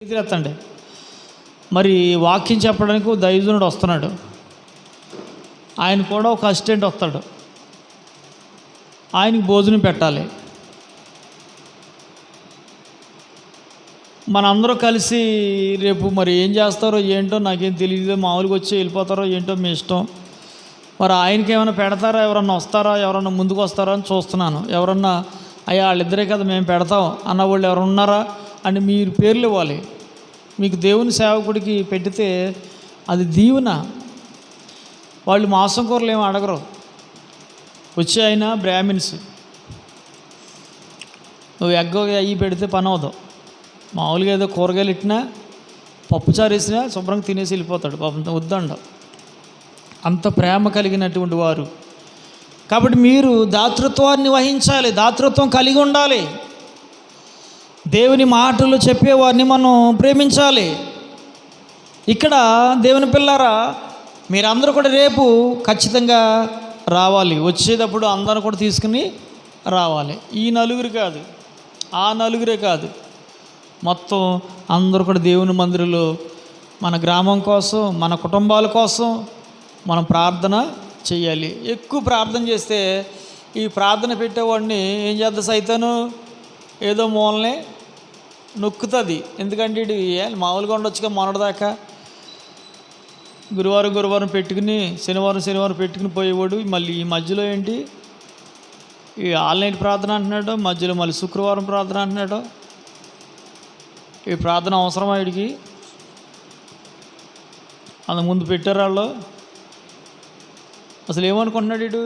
ఎత్తండి. మరి వాక్యం చెప్పడానికి దైవజనుడు వస్తున్నాడు, ఆయన కూడా ఒక అసిస్టెంట్ వస్తాడు, ఆయనకి భోజనం పెట్టాలి. మనందరూ కలిసి రేపు మరి ఏం చేస్తారో ఏంటో నాకేం తెలియదు, మామూలుగా వచ్చి వెళ్ళిపోతారో ఏంటో మీ ఇష్టం. మరి ఆయనకి ఏమైనా పెడతారా, ఎవరన్నా వస్తారా, ఎవరన్నా ముందుకు వస్తారా అని చూస్తున్నాను. ఎవరన్నా అయ్యా వాళ్ళిద్దరే కదా మేము పెడతాం అన్న వాళ్ళు ఎవరు ఉన్నారా అని మీరు పేర్లు ఇవ్వాలి. మీకు దేవుని సేవకుడికి పెడితే అది దీవెన. వాళ్ళు మాంసం కూరలు ఏమి అడగరు. వచ్చి అయినా బ్రాహ్మిన్స్, నువ్వు ఎగ్గ అయ్యి పెడితే పని అవదు. మామూలుగా ఏదో కూరగాయలు ఇట్టినా పప్పుచారు వేసినా శుభ్రంగా తినేసి వెళ్ళిపోతాడు. పాపం వద్దండ, అంత ప్రేమ కలిగినటువంటి వారు. కాబట్టి మీరు దాతృత్వాన్ని వహించాలి, దాతృత్వం కలిగి ఉండాలి. దేవుని మాటలు చెప్పేవారిని మనం ప్రేమించాలి. ఇక్కడ దేవుని పిల్లారా, మీరందరూ కూడా రేపు ఖచ్చితంగా రావాలి. వచ్చేటప్పుడు అందరూ కూడా తీసుకుని రావాలి. ఈ నలుగురు కాదు, ఆ నలుగురే కాదు, మొత్తం అందరూ కూడా దేవుని మందిరంలో మన గ్రామం కోసం, మన కుటుంబాల కోసం మనం ప్రార్థన చేయాలి. ఎక్కువ ప్రార్థన చేస్తే ఈ ప్రార్థన పెట్టేవాడిని ఏం చేద్దా సైతాను, ఏదో మూలనే నొక్కుతుంది. ఎందుకంటే ఇది మామూలుగా ఉండొచ్చుగా మొన్నటిదాకా గురువారం పెట్టుకుని శనివారం పెట్టుకుని పోయేవాడు. మళ్ళీ ఈ మధ్యలో ఏంటి ఈ ఆన్లైన్ ప్రార్థన అంటున్నాడు, మధ్యలో మళ్ళీ శుక్రవారం ప్రార్థన అంటున్నాడు. ఈ ప్రార్థన అవసరమా వీడికి? అంత ముందు పెట్టారు వాళ్ళు, అసలు ఏమనుకుంటున్నాడు వీడు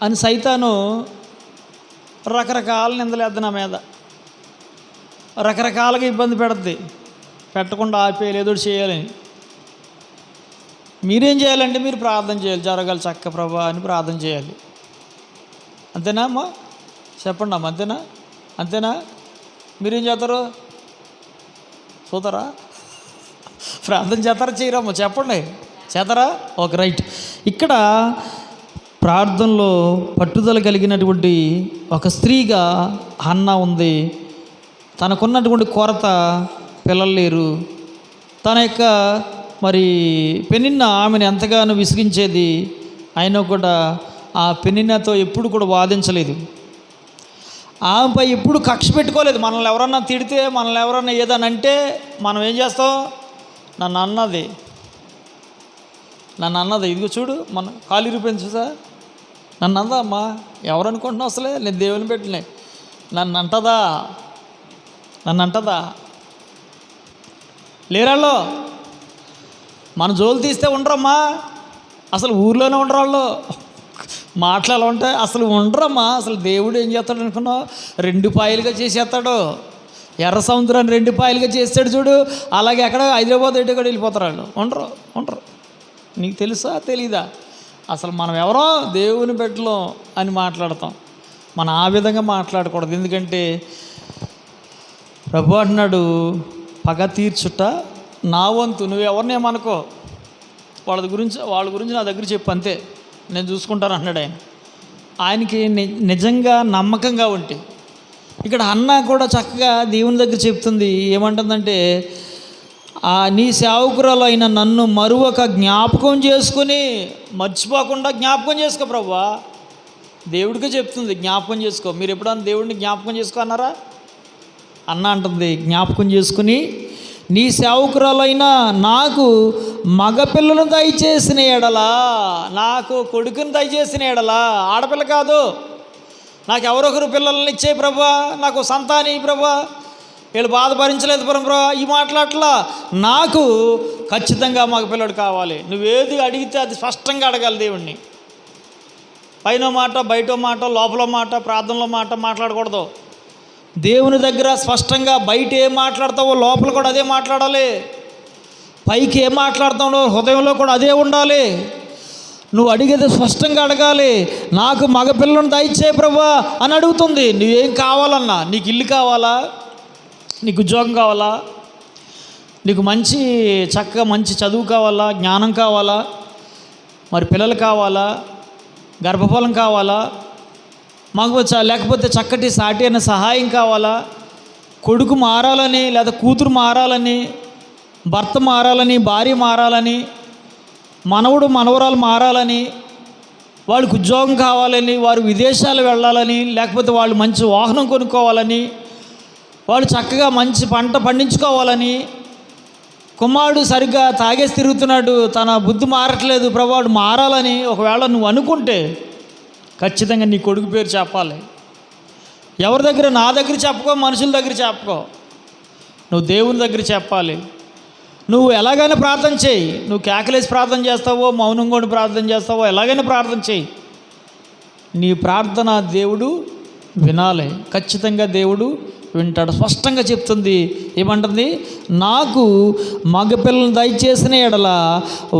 అని సైతాను రకరకాల నిందలేద్ది నా మీద, రకరకాలుగా ఇబ్బంది పెడుద్ది. పెట్టకుండా ఆపేయాలి, ఏదో చేయాలని. మీరేం చేయాలంటే మీరు ప్రార్థన చేయాలి. జరగాలి చక్క ప్రభా అని ప్రార్థన చేయాలి. అంతేనా అమ్మా? చెప్పండి అమ్మ, అంతేనా? మీరేం చేస్తారు? చూతారా? ప్రార్థన చేస్తారా చేయరమ్మా? చెప్పండి, చేస్తారా? Okay, right. ఇక్కడ ప్రార్థనలో పట్టుదల కలిగినటువంటి ఒక స్త్రీగా హన్నా ఉంది. తనకున్నటువంటి కొరత, పిల్లలు లేరు. తన యొక్క మరి పెనిన్న ఆమెను ఎంతగానో విసిగించేది. అయినా కూడా ఆ పెనిన్నతో ఎప్పుడు కూడా వాదించలేదు. ఆమెపై ఎప్పుడు కక్ష పెట్టుకోలేదు. మనల్ని ఎవరన్నా తిడితే, మనల్ని ఎవరన్నా ఏదనంటే మనం ఏం చేస్తాం? నన్ను అన్నది ఇదిగో చూడు, మన ఖాళీ రూపాయలు చూసా, నన్ను అందా అమ్మా. ఎవరు అనుకుంటున్నావు? అసలే నేను దేవుని పెట్టినా, నన్ను అంటదా? లేరాళ్ళు మన జోలు తీస్తే ఉండరమ్మా. అసలు ఊర్లోనే ఉండరాళ్ళు. మాటలు ఎలా ఉంటాయి? అసలు ఉండరమ్మా. అసలు దేవుడు ఏం చేస్తాడు అనుకున్నావు? 2 పాయలుగా చేసేస్తాడు. ఎర్ర సముద్రాన్ని 2 పాయలుగా చేస్తాడు చూడు. అలాగే ఎక్కడ హైదరాబాద్ ఎటు కూడా వెళ్ళిపోతారు వాళ్ళు. ఉండరు. నీకు తెలుసా తెలీదా? అసలు మనం ఎవరో దేవుని బిడ్డలో అని మాట్లాడతాం. మనం ఆ విధంగా మాట్లాడకూడదు. ఎందుకంటే ప్రభు అంటున్నాడు, పగ తీర్చుట నా వంతు, నువ్వెవరినేమనుకో, వాళ్ళ గురించి నా దగ్గర చెప్పు, అంతే, నేను చూసుకుంటాను అంటున్నాడు ఆయన. ఆయనకి నిజంగా నమ్మకంగా ఉంటే. ఇక్కడ అన్న కూడా చక్కగా దేవుని దగ్గర చెప్తుంది. ఏమంటుందంటే, నీ సేవకురాలు అయిన నన్ను మరొక జ్ఞాపకం చేసుకుని, మర్చిపోకుండా జ్ఞాపకం చేసుకో ప్రభువా. దేవుడికే చెప్తుంది, జ్ఞాపకం చేసుకో. మీరు ఎప్పుడన్నా దేవుడిని జ్ఞాపకం చేసుకో అన్నారా? అన్న అంటుంది, జ్ఞాపకం చేసుకుని నీ సేవకురాలైన నాకు మగపిల్లలను దయచేసిన ఎడలా, నాకు కొడుకుని దయచేసిన ఎడలా, ఆడపిల్ల కాదు, నాకు ఎవరొకరు పిల్లల్ని ఇచ్చే ప్రభా, నాకు సంతాని ప్రభా, వీళ్ళు బాధ భరించలేదు ప్రభా, ఈ మాట్లాడలా, నాకు ఖచ్చితంగా మగపిల్లడు కావాలి. నువ్వేది అడిగితే అది స్పష్టంగా అడగాలి దేవుణ్ణి. పైన మాట, బయట మాట, లోపల మాట, ప్రార్థనలో మాట మాట్లాడకూడదు. దేవుని దగ్గర స్పష్టంగా బయట ఏం మాట్లాడతావో లోపల కూడా అదే మాట్లాడాలి. పైకి ఏం మాట్లాడతావో హృదయంలో కూడా అదే ఉండాలి. నువ్వు అడిగేది స్పష్టంగా అడగాలి. నాకు మగపిల్లను దయచే ప్రభా అని అడుగుతుంది. నువ్వేం కావాలన్నా, నీకు ఇల్లు కావాలా, నీకు ఉద్యోగం కావాలా, నీకు చక్కగా మంచి చదువు కావాలా, జ్ఞానం కావాలా, మరి పిల్లలు కావాలా, గర్భఫలం కావాలా, మాకు లేకపోతే చక్కటి సాటి అయిన సహాయం కావాలా, కొడుకు మారాలని, లేదా కూతురు మారాలని, భర్త మారాలని, భార్య మారాలని, మనవడు మనవరాలు మారాలని, వాళ్ళకి ఉద్యోగం కావాలని, వారు విదేశాలు వెళ్ళాలని, లేకపోతే వాళ్ళు మంచి వాహనం కొనుక్కోవాలని, వాళ్ళు చక్కగా మంచి పంట పండించుకోవాలని, కుమారుడు సరిగ్గా తాగేసి తిరుగుతున్నాడు, తన బుద్ధి మారట్లేదు, ప్రభు వాడు మారాలని ఒకవేళ నువ్వు అనుకుంటే ఖచ్చితంగా నీ కొడుకు పేరు చెప్పాలి. ఎవరి దగ్గర? నా దగ్గర చెప్పుకో, మనుషుల దగ్గర చెప్పుకో, నువ్వు దేవుని దగ్గర చెప్పాలి. నువ్వు ఎలాగైనా ప్రార్థన చేయి. నువ్వు కేకలేసి ప్రార్థన చేస్తావో, మౌనంగా ఉండి ప్రార్థన చేస్తావో, ఎలాగైనా ప్రార్థన చేయి. నీ ప్రార్థన దేవుడు వినాలి. ఖచ్చితంగా దేవుడు వింటాడు. స్పష్టంగా చెప్తుంది. ఏమంటుంది? నాకు మగపిల్లలను దయచేసిన ఎడల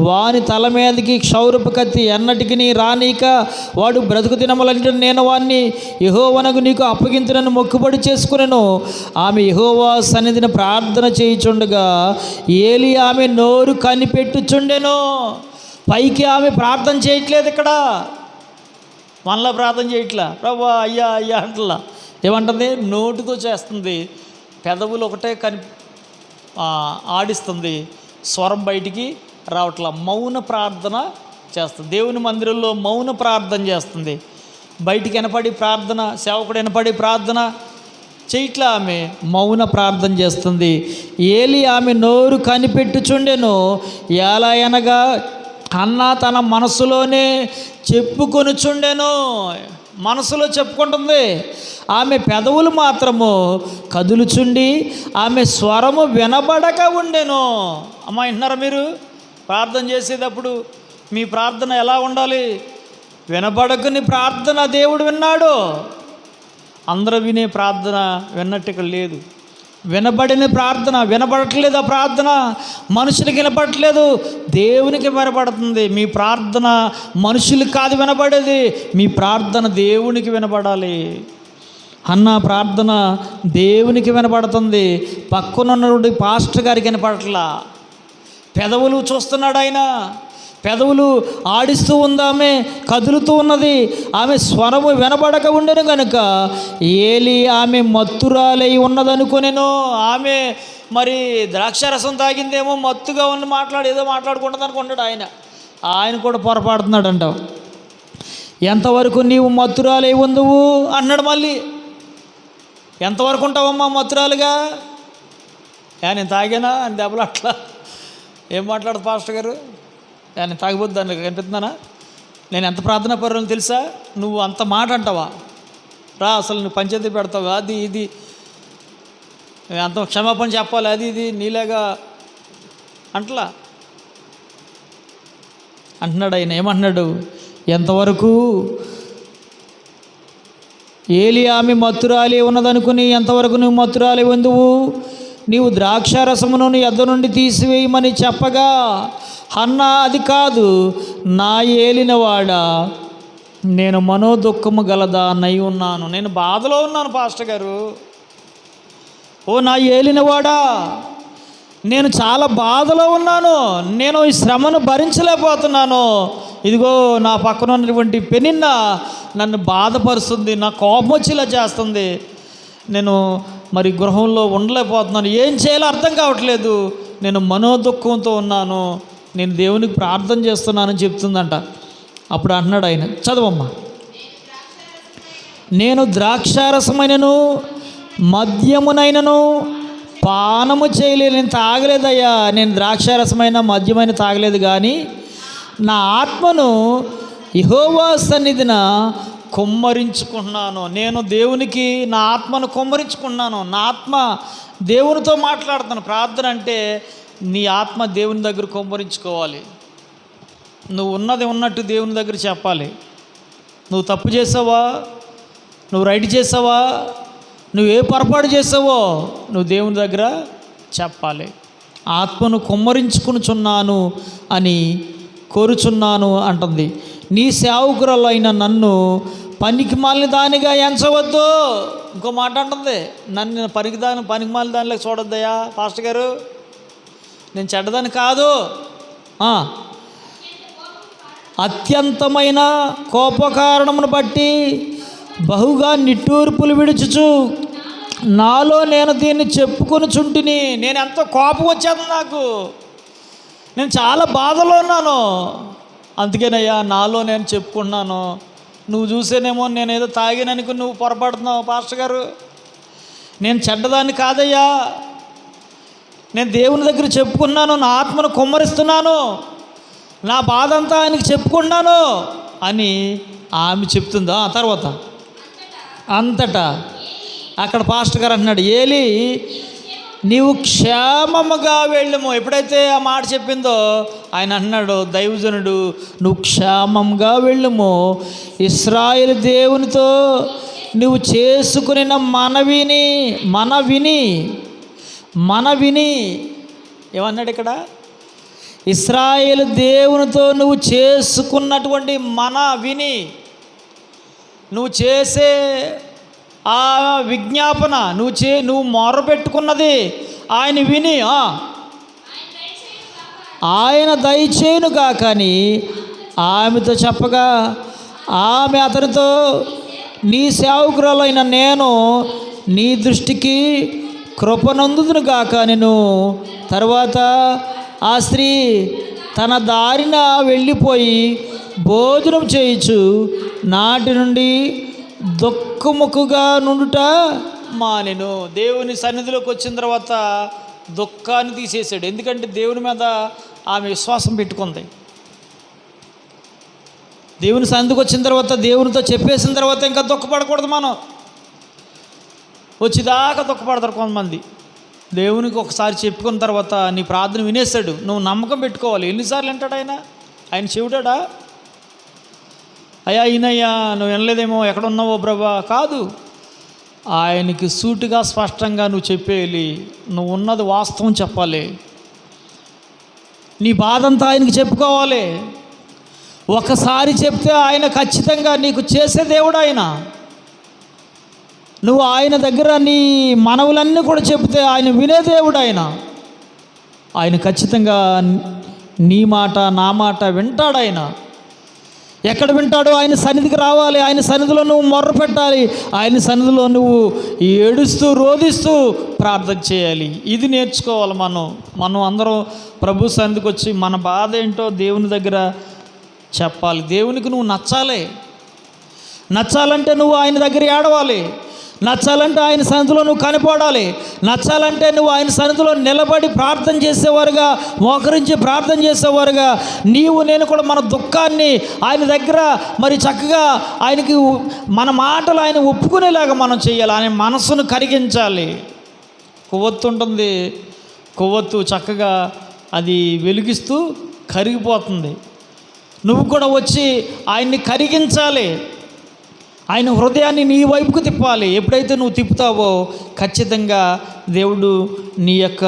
వాని తల మీదకి క్షౌరపు కత్తి ఎన్నటికి రానీక వాడు బ్రతుకు దినములంటే నేను వాడిని యెహోవానకు నీకు అప్పగించునని మొక్కుబడి చేసుకునేను. ఆమె యెహోవా సన్నిధిని ప్రార్థన చేయుచుండగా ఏలి ఆమె నోరు కనిపెట్టుచుండెను. పైకి ఆమె ప్రార్థన చేయట్లేదు, ఇక్కడ మనలా ప్రార్థన చేయట్లా, ప్రభా అయ్యా అయ్యా అంటలా. ఏమంటుంది? నోటితో చేస్తుంది, పెదవులు ఒకటే ఆడిస్తుంది, స్వరం బయటికి రావట్లా. మౌన ప్రార్థన చేస్తుంది. దేవుని మందిరంలో మౌన ప్రార్థన చేస్తుంది. బయటికి వినపడి ప్రార్థన, సేవకుడు వినపడి ప్రార్థన చేయట్లా, ఆమె మౌన ప్రార్థన చేస్తుంది. ఏలి ఆమె నోరు కనిపెట్టుచుండెను. ఎలా అనగా అన్నా తన మనసులోనే చెప్పుకొనుచుండెను. మనసులో చెప్పుకుంటుంది. ఆమె పెదవులు మాత్రము కదులుచుండి ఆమె స్వరము వినబడక ఉండెను. అమ్మా, వింటున్నారా మీరు? ప్రార్థన చేసేటప్పుడు మీ ప్రార్థన ఎలా ఉండాలి? వినబడకుని ప్రార్థన దేవుడు విన్నాడు. అందరూ వినే ప్రార్థన విన్నట్టు ఇక్కడ లేదు. వినబడిన ప్రార్థన వినబడట్లేదు. ఆ ప్రార్థన మనుషులకి వినపడట్లేదు, దేవునికి వినపడుతుంది. మీ ప్రార్థన మనుషులకు కాదు వినబడేది, మీ ప్రార్థన దేవునికి వినపడాలి. అన్న ప్రార్థన దేవునికి వినపడుతుంది. పక్కనున్నటువంటి పాస్టర్ గారికి వినపడట్లా. పెదవులు చూస్తున్నాడు ఆయన, పెదవులు ఆడిస్తూ ఉంది, ఆమె కదులుతూ ఉన్నది, ఆమె స్వరము వినబడక ఉండెను కనుక ఏలి ఆమె మత్తురాలై ఉన్నదనుకునేను. ఆమె మరి ద్రాక్షారసం తాగిందేమో, మత్తుగా ఉన్న ఏదో మాట్లాడుకుంటుంది అనుకుంటాడు ఆయన కూడా పొరపాడుతున్నాడు అంట. ఎంతవరకు నీవు మత్తురాలై ఉందువు అన్నాడు. మళ్ళీ ఎంతవరకు ఉంటావమ్మా మత్తురాలుగా? నేను తాగానా అని దెబ్బలు అట్లా ఏం మాట్లాడదు పాస్టర్ గారు? నేను తాగిపోద్దు దాన్ని కనిపిస్తున్నానా? నేను ఎంత ప్రార్థన పరులను తెలుసా? నువ్వు అంత మాట అంటావా? రా, అసలు నువ్వు పంచాయతీ పెడతావు, అది ఇది అంత క్షమాపణ చెప్పాలి, అది ఇది నీలాగా అంటలా అంటున్నాడు ఆయన. ఏమంటున్నాడు? ఎంతవరకు ఏలి ఆమె మత్తురాలి ఉన్నదనుకుని ఎంతవరకు నువ్వు మత్తురాలి ఉందువు? నీవు ద్రాక్షారసమును నీ యొద్ద నుండి తీసివేయమని చెప్పగా హన్నా అది కాదు, నా ఏలినవాడా, నేను మనోదుఖము గలదాన్నై ఉన్నాను, నేను బాధలో ఉన్నాను పాస్టర్ గారు. ఓ నా ఏలినవాడా, నేను చాలా బాధలో ఉన్నాను, నేను ఈ శ్రమను భరించలేకపోతున్నాను. ఇదిగో నా పక్కన ఉన్నటువంటి పెనిన్న నన్ను బాధపరుస్తుంది, నా కోపం వచ్చేలా చేస్తుంది, నేను మరి గృహంలో ఉండలేకపోతున్నాను, ఏం చేయాలో అర్థం కావట్లేదు, నేను మనోదుఖంతో ఉన్నాను, నేను దేవునికి ప్రార్థన చేస్తున్నానని చెప్తుందంట. అప్పుడు అంటున్నాడు ఆయన, చదవమ్మా. నేను ద్రాక్షారసమైనను మద్యమునైనను పానము చేయలేదు, నేను తాగలేదయ్యా, నేను ద్రాక్షారసమైన మద్యమైన తాగలేదు, కానీ నా ఆత్మను యెహోవా సన్నిధిన కుమ్మరించుకుంటున్నాను. నేను దేవునికి నా ఆత్మను కుమ్మరించుకుంటున్నాను. నా ఆత్మ దేవునితో మాట్లాడుతాను. ప్రార్థన అంటే నీ ఆత్మ దేవుని దగ్గర కుమ్మరించుకోవాలి. నువ్వు ఉన్నది ఉన్నట్టు దేవుని దగ్గర చెప్పాలి. నువ్వు తప్పు చేసావా, నువ్వు రైట్ చేసావా, నువ్వు ఏ పొరపాటు చేసావో నువ్వు దేవుని దగ్గర చెప్పాలి. ఆత్మను కుమ్మరించుకునిచున్నాను అని కోరుచున్నాను అంటుంది. నీ సేవకురాలు అయిన నన్ను పనికి మాలిన దానిగా ఎంచవద్దు. ఇంకో మాట అంటుంది, నన్ను పనికి మాలిన దానిలోకి చూడొద్దయా పాస్టర్ గారు, నేను చెడ్డదాన్ని కాదు, అత్యంతమైన కోపకారణమును బట్టి బహుగా నిట్టూర్పులు విడుచుచు నాలో నేను దీన్ని చెప్పుకొని చుంటిని. నేను ఎంతో కోపం వచ్చేది నాకు, నేను చాలా బాధలో ఉన్నాను. అందుకేనయ్యా నాలో నేను చెప్పుకున్నాను. నువ్వు చూసేనేమో నేనేదో తాగిననుకు నువ్వు పొరపడుతున్నావు పాస్టర్ గారు. నేను చెడ్డదాన్ని కాదయ్యా, నేను దేవుని దగ్గర చెప్పుకున్నాను, నా ఆత్మను కుమ్మరిస్తున్నాను, నా బాధ అంతా ఆయనకి చెప్పుకున్నాను అని ఆమె చెప్తుందా. తర్వాత అంతటా అక్కడ పాస్టర్ గారు అంటున్నాడు, ఏలి నీవు క్షేమముగా వెళ్ళము. ఎప్పుడైతే ఆ మాట చెప్పిందో ఆయన అన్నాడు, దైవజనుడు, నువ్వు క్షేమంగా వెళ్ళము, ఇశ్రాయేలు దేవునితో నువ్వు చేసుకున్న మనవిని ఏమన్నాడు ఇక్కడ? ఇశ్రాయేలు దేవునితో నువ్వు చేసుకున్నటువంటి నువ్వు చేసే ఆ విజ్ఞాపన, నువ్వు మొరపెట్టుకున్నది ఆయన విని ఆయన దయచేయును కాకని ఆమెతో చెప్పగా, ఆమె అతనితో, నీ సేవకురాలైన నేను నీ దృష్టికి కృపనందుదును గాక నేను. తర్వాత ఆ స్త్రీ తన దారిన వెళ్ళిపోయి భోజనం చేయించు నాటి నుండి దుఃఖముఖుగా నుండుట మానెను. దేవుని సన్నిధిలోకి వచ్చిన తర్వాత దుఃఖాన్ని తీసేసాడు. ఎందుకంటే దేవుని మీద ఆమె విశ్వాసం పెట్టుకుంది. దేవుని సన్నిధికి వచ్చిన తర్వాత, దేవునితో చెప్పేసిన తర్వాత ఇంకా దుఃఖపడకూడదు. మనం వచ్చేదాకా దుఃఖపడతారు కొంతమంది. దేవునికి ఒకసారి చెప్పుకున్న తర్వాత నీ ప్రార్థన వినేస్తాడు. నువ్వు నమ్మకం పెట్టుకోవాలి. ఎన్నిసార్లు వింటాడు ఆయన చెవిటాడా? అయ్యా ఈయనయ్యా నువ్వు వినలేదేమో, ఎక్కడున్నావో ప్రభా, కాదు. ఆయనకి సూటిగా స్పష్టంగా నువ్వు చెప్పేయాలి. నువ్వు ఉన్నది వాస్తవం చెప్పాలి. నీ బాధంతా ఆయనకి చెప్పుకోవాలి. ఒకసారి చెప్తే ఆయన ఖచ్చితంగా నీకు చేసే దేవుడు ఆయన. నువ్వు ఆయన దగ్గర నీ మనవులన్నీ కూడా చెప్తే ఆయన వినే దేవుడు ఆయన ఖచ్చితంగా నీ మాట నా మాట వింటాడు. ఆయన ఎక్కడ వింటాడో ఆయన సన్నిధికి రావాలి. ఆయన సన్నిధిలో నువ్వు మొర్ర పెట్టాలి. ఆయన సన్నిధిలో నువ్వు ఏడుస్తూ రోధిస్తూ ప్రార్థన చేయాలి. ఇది నేర్చుకోవాలి. మనం అందరం ప్రభు సన్నిధికి వచ్చి మన బాధ ఏంటో దేవుని దగ్గర చెప్పాలి. దేవునికి నువ్వు నచ్చాలంటే నువ్వు ఆయన దగ్గర ఏడవాలి. నచ్చాలంటే ఆయన సన్నిధిలో నువ్వు కనిపడాలి. నచ్చాలంటే నువ్వు ఆయన సన్నిధిలో నిలబడి ప్రార్థన చేసేవారుగా, మోకరించి ప్రార్థన చేసేవారుగా, నేను కూడా మన దుఃఖాన్ని ఆయన దగ్గర మరి చక్కగా ఆయనకి మన మాటలు ఆయన ఒప్పుకునేలాగా మనం చేయాలి. ఆయన మనసును కరిగించాలి. కొవ్వొత్తు ఉంటుంది, కొవ్వొత్తు చక్కగా అది వెలిగిస్తూ కరిగిపోతుంది. నువ్వు కూడా వచ్చి ఆయన్ని కరిగించాలి. ఆయన హృదయాన్ని నీ వైపుకు తిప్పాలి. ఎప్పుడైతే నువ్వు తిప్పుతావో ఖచ్చితంగా దేవుడు నీ యొక్క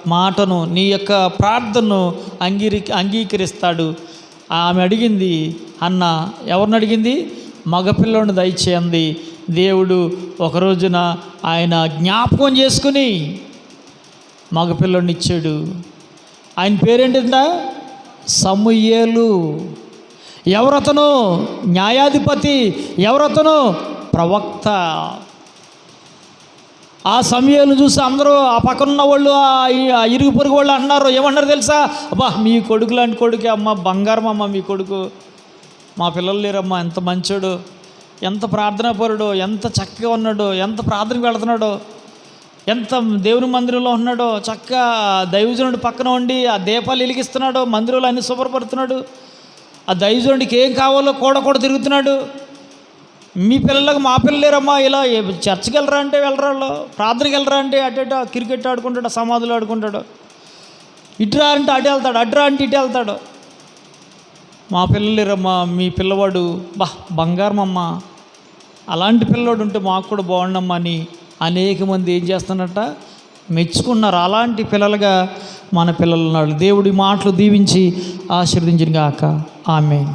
మాటను, నీ యొక్క ప్రార్థనను అంగీకరిస్తాడు. ఆమె అడిగింది, అన్న ఎవరిని అడిగింది? మగపిల్లని దయచేయండి. దేవుడు ఒక రోజున ఆయన జ్ఞాపకం చేసుకుని మగపిల్లని ఇచ్చాడు. ఆయన పేరేంటిందా? సమూయేలు. ఎవరతను? న్యాయాధిపతి. ఎవరతను? ప్రవక్త. ఆ సమూయేలు చూసి అందరూ ఆ పక్కనున్న వాళ్ళు, ఆ ఇరుగు పొరుగు వాళ్ళు అన్నారు. ఏమన్నారు తెలుసా? అబ్బా మీ కొడుకు లాంటి కొడుకే అమ్మ, బంగారం అమ్మ మీ కొడుకు. మా పిల్లలు లేరమ్మా, ఎంత మంచోడు, ఎంత ప్రార్థనాపరుడో, ఎంత చక్కగా ఉన్నాడో, ఎంత ప్రార్థనకు వెళుతున్నాడో, ఎంత దేవుని మందిరంలో ఉన్నాడో, చక్కగా దైవజనుడి పక్కన ఉండి ఆ దీపాలు వెలిగిస్తున్నాడో, మందిరంలో అన్ని శుభ్రపడుతున్నాడు, ఆ దైవజనుడికి ఏం కావాలో కూడా తిరుగుతున్నాడు. మీ పిల్లలకు మా పిల్లలు లేరమ్మా, ఇలా చర్చికి వెళ్ళరా అంటే వెళ్ళరా, వాళ్ళు ప్రార్థనకి వెళ్ళరా అంటే అటు క్రికెట్ ఆడుకుంటాడు, సమాధులు ఆడుకుంటాడు, ఇటురా అంటే అటు వెళ్తాడు, అటురా అంటే ఇటు వెళ్తాడు. మా పిల్లలు లేరమ్మా, మీ పిల్లవాడు బంగారం అమ్మ, అలాంటి పిల్లవాడు ఉంటే మాకు కూడా బాగుండమ్మా అని అనేక మంది ఏం చేస్తున్నట్ట మెచ్చుకున్నారు. అలాంటి పిల్లలుగా మన పిల్లలు ఉన్నాడు. దేవుడి మాటలు దీవించి ఆశీర్వదించిన గాక. ఆమేన్.